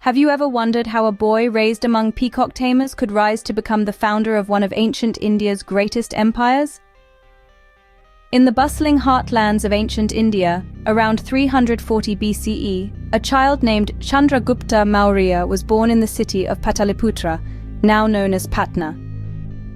Have you ever wondered how a boy raised among peacock-tamers could rise to become the founder of one of ancient India's greatest empires? In the bustling heartlands of ancient India, around 340 BCE, a child named Chandragupta Maurya was born in the city of Pataliputra, now known as Patna.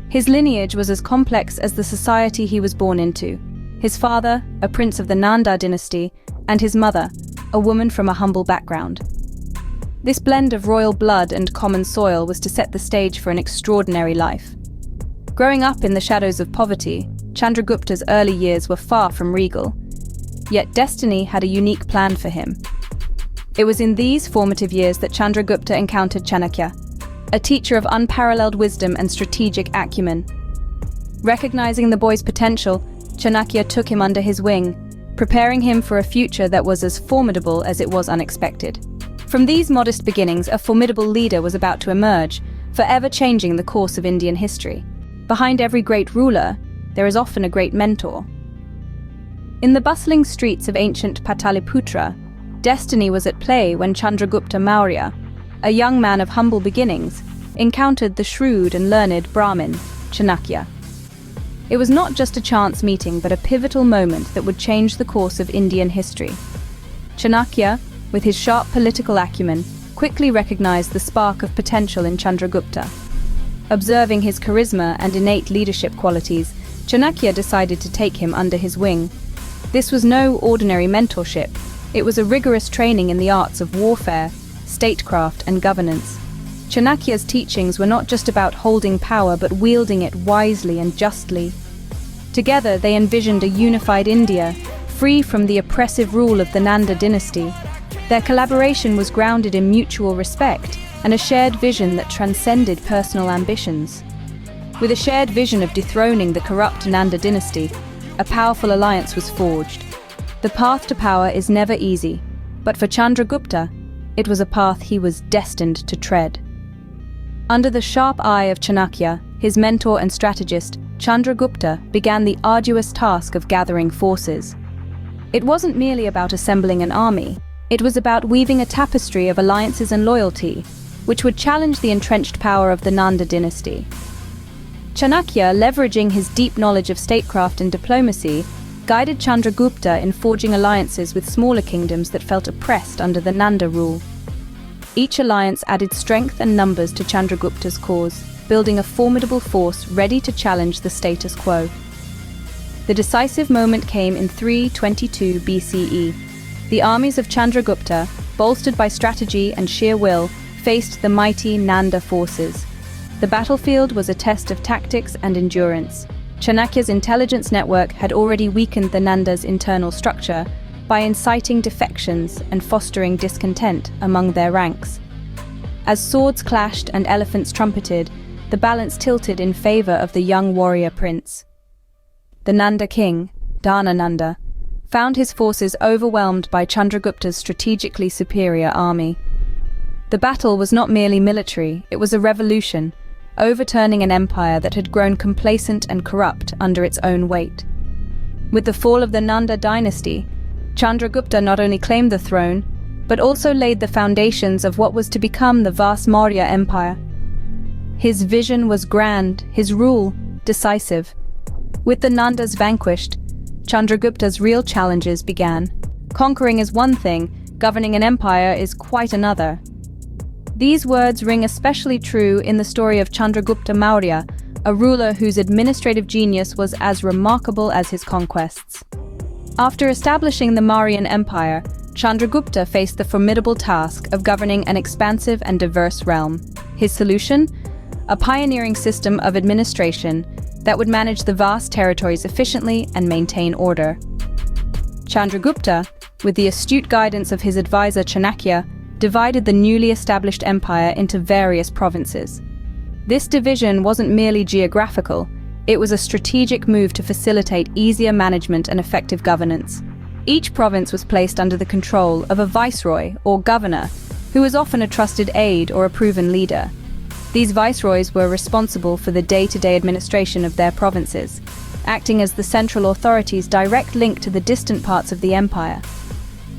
His lineage was as complex as the society he was born into. His father, a prince of the Nanda dynasty, and his mother, a woman from a humble background. This blend of royal blood and common soil was to set the stage for an extraordinary life. Growing up in the shadows of poverty, Chandragupta's early years were far from regal. Yet destiny had a unique plan for him. It was in these formative years that Chandragupta encountered Chanakya, a teacher of unparalleled wisdom and strategic acumen. Recognizing the boy's potential, Chanakya took him under his wing, preparing him for a future that was as formidable as it was unexpected. From these modest beginnings, a formidable leader was about to emerge, forever changing the course of Indian history. Behind every great ruler, there is often a great mentor. In the bustling streets of ancient Pataliputra, destiny was at play when Chandragupta Maurya, a young man of humble beginnings, encountered the shrewd and learned Brahmin, Chanakya. It was not just a chance meeting, but a pivotal moment that would change the course of Indian history. Chanakya, with his sharp political acumen, quickly recognized the spark of potential in Chandragupta. Observing his charisma and innate leadership qualities, Chanakya decided to take him under his wing. This was no ordinary mentorship. It was a rigorous training in the arts of warfare, statecraft, and governance. Chanakya's teachings were not just about holding power, but wielding it wisely and justly. Together, they envisioned a unified India, free from the oppressive rule of the Nanda dynasty. Their collaboration was grounded in mutual respect and a shared vision that transcended personal ambitions. With a shared vision of dethroning the corrupt Nanda dynasty, a powerful alliance was forged. The path to power is never easy, but for Chandragupta, it was a path he was destined to tread. Under the sharp eye of Chanakya, his mentor and strategist, Chandragupta began the arduous task of gathering forces. It wasn't merely about assembling an army. It was about weaving a tapestry of alliances and loyalty, which would challenge the entrenched power of the Nanda dynasty. Chanakya, leveraging his deep knowledge of statecraft and diplomacy, guided Chandragupta in forging alliances with smaller kingdoms that felt oppressed under the Nanda rule. Each alliance added strength and numbers to Chandragupta's cause, building a formidable force ready to challenge the status quo. The decisive moment came in 322 BCE. The armies of Chandragupta, bolstered by strategy and sheer will, faced the mighty Nanda forces. The battlefield was a test of tactics and endurance. Chanakya's intelligence network had already weakened the Nanda's internal structure by inciting defections and fostering discontent among their ranks. As swords clashed and elephants trumpeted, the balance tilted in favor of the young warrior prince. The Nanda king, Dhana Nanda, found his forces overwhelmed by Chandragupta's strategically superior army. The battle was not merely military, it was a revolution, overturning an empire that had grown complacent and corrupt under its own weight. With the fall of the Nanda dynasty, Chandragupta not only claimed the throne, but also laid the foundations of what was to become the vast Maurya Empire. His vision was grand, his rule decisive. With the Nandas vanquished, Chandragupta's real challenges began. Conquering is one thing, governing an empire is quite another. These words ring especially true in the story of Chandragupta Maurya, a ruler whose administrative genius was as remarkable as his conquests. After establishing the Mauryan Empire, Chandragupta faced the formidable task of governing an expansive and diverse realm. His solution? A pioneering system of administration that would manage the vast territories efficiently and maintain order. Chandragupta, with the astute guidance of his advisor Chanakya, divided the newly established empire into various provinces. This division wasn't merely geographical, it was a strategic move to facilitate easier management and effective governance. Each province was placed under the control of a viceroy or governor, who was often a trusted aide or a proven leader. These viceroys were responsible for the day-to-day administration of their provinces, acting as the central authority's direct link to the distant parts of the empire.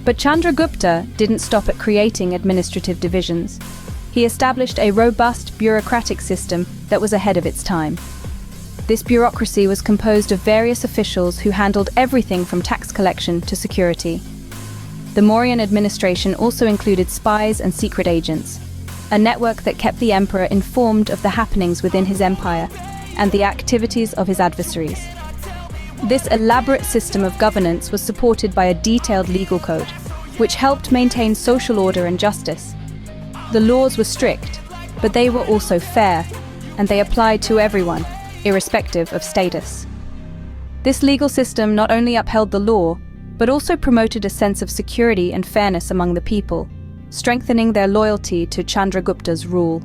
But Chandragupta didn't stop at creating administrative divisions. He established a robust bureaucratic system that was ahead of its time. This bureaucracy was composed of various officials who handled everything from tax collection to security. The Mauryan administration also included spies and secret agents, a network that kept the emperor informed of the happenings within his empire and the activities of his adversaries. This elaborate system of governance was supported by a detailed legal code, which helped maintain social order and justice. The laws were strict, but they were also fair, and they applied to everyone, irrespective of status. This legal system not only upheld the law, but also promoted a sense of security and fairness among the people, strengthening their loyalty to Chandragupta's rule.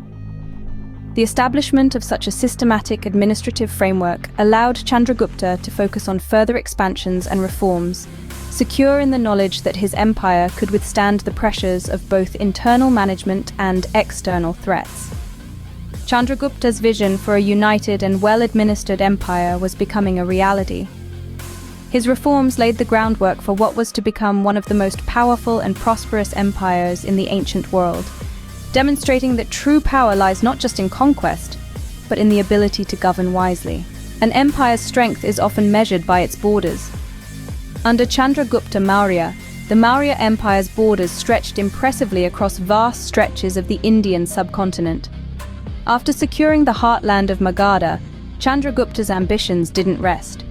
The establishment of such a systematic administrative framework allowed Chandragupta to focus on further expansions and reforms, secure in the knowledge that his empire could withstand the pressures of both internal management and external threats. Chandragupta's vision for a united and well-administered empire was becoming a reality. His reforms laid the groundwork for what was to become one of the most powerful and prosperous empires in the ancient world, demonstrating that true power lies not just in conquest, but in the ability to govern wisely. An empire's strength is often measured by its borders. Under Chandragupta Maurya, the Maurya Empire's borders stretched impressively across vast stretches of the Indian subcontinent. After securing the heartland of Magadha, Chandragupta's ambitions didn't rest.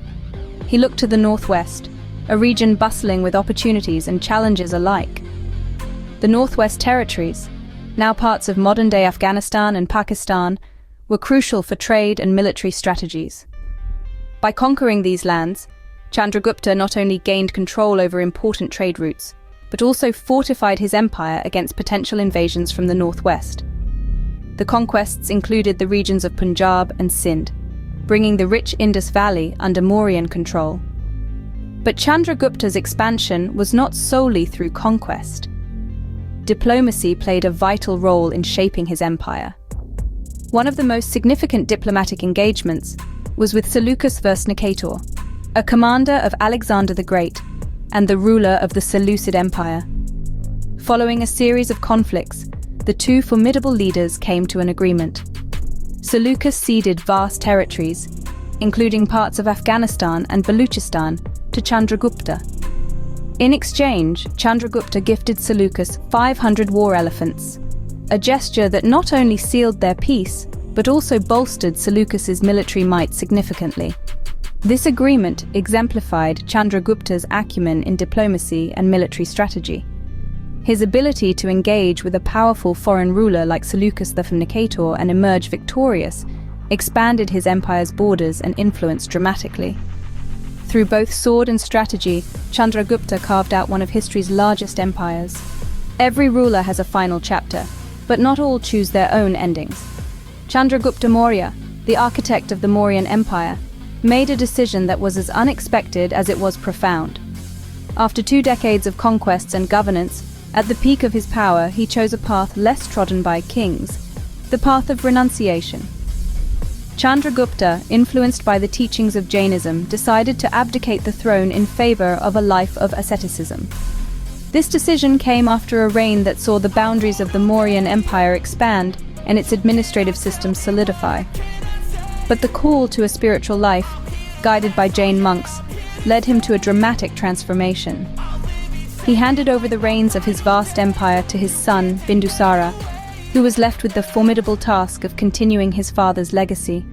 He looked to the northwest, a region bustling with opportunities and challenges alike. The Northwest Territories, now parts of modern-day Afghanistan and Pakistan, were crucial for trade and military strategies. By conquering these lands, Chandragupta not only gained control over important trade routes, but also fortified his empire against potential invasions from the northwest. The conquests included the regions of Punjab and Sindh, bringing the rich Indus Valley under Mauryan control. But Chandragupta's expansion was not solely through conquest. Diplomacy played a vital role in shaping his empire. One of the most significant diplomatic engagements was with Seleucus Vishnugupta, a commander of Alexander the Great and the ruler of the Seleucid Empire. Following a series of conflicts, the two formidable leaders came to an agreement. Seleucus ceded vast territories, including parts of Afghanistan and Baluchistan, to Chandragupta. In exchange, Chandragupta gifted Seleucus 500 war elephants, a gesture that not only sealed their peace, but also bolstered Seleucus's military might significantly. This agreement exemplified Chandragupta's acumen in diplomacy and military strategy. His ability to engage with a powerful foreign ruler like Seleucus the Vishnugupta and emerge victorious expanded his empire's borders and influence dramatically. Through both sword and strategy, Chandragupta carved out one of history's largest empires. Every ruler has a final chapter, but not all choose their own endings. Chandragupta Maurya, the architect of the Mauryan Empire, made a decision that was as unexpected as it was profound. After 2 decades of conquests and governance, at the peak of his power, he chose a path less trodden by kings, the path of renunciation. Chandragupta, influenced by the teachings of Jainism, decided to abdicate the throne in favor of a life of asceticism. This decision came after a reign that saw the boundaries of the Mauryan Empire expand and its administrative system solidify. But the call to a spiritual life, guided by Jain monks, led him to a dramatic transformation. He handed over the reins of his vast empire to his son, Bindusara, who was left with the formidable task of continuing his father's legacy.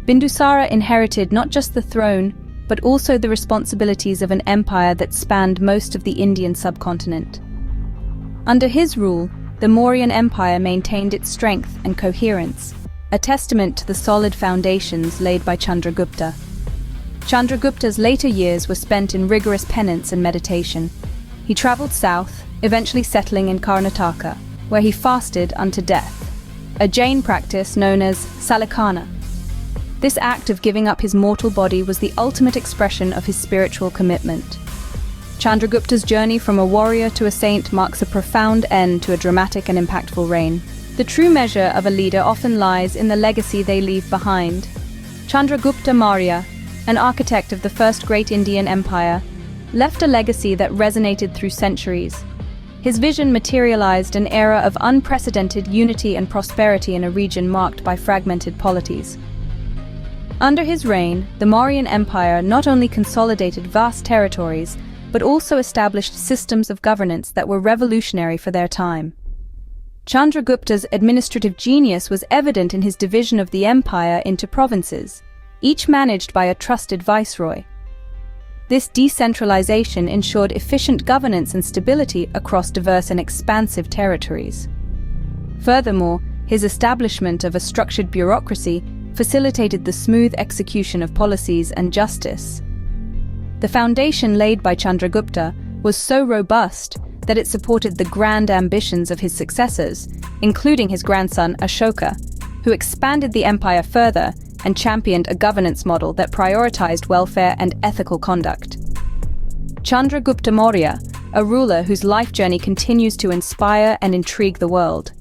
Bindusara inherited not just the throne, but also the responsibilities of an empire that spanned most of the Indian subcontinent. Under his rule, the Mauryan Empire maintained its strength and coherence, a testament to the solid foundations laid by Chandragupta. Chandragupta's later years were spent in rigorous penance and meditation. He traveled south, eventually settling in Karnataka, where he fasted unto death, a Jain practice known as Salikana. This act of giving up his mortal body was the ultimate expression of his spiritual commitment. Chandragupta's journey from a warrior to a saint marks a profound end to a dramatic and impactful reign. The true measure of a leader often lies in the legacy they leave behind. Chandragupta Maurya, an architect of the first great Indian empire, left a legacy that resonated through centuries. His vision materialized an era of unprecedented unity and prosperity in a region marked by fragmented polities. Under his reign, the Mauryan Empire not only consolidated vast territories, but also established systems of governance that were revolutionary for their time. Chandragupta's administrative genius was evident in his division of the empire into provinces, each managed by a trusted viceroy. This decentralization ensured efficient governance and stability across diverse and expansive territories. Furthermore, his establishment of a structured bureaucracy facilitated the smooth execution of policies and justice. The foundation laid by Chandragupta was so robust that it supported the grand ambitions of his successors, including his grandson Ashoka, who expanded the empire further and championed a governance model that prioritized welfare and ethical conduct. Chandragupta Maurya, a ruler whose life journey continues to inspire and intrigue the world.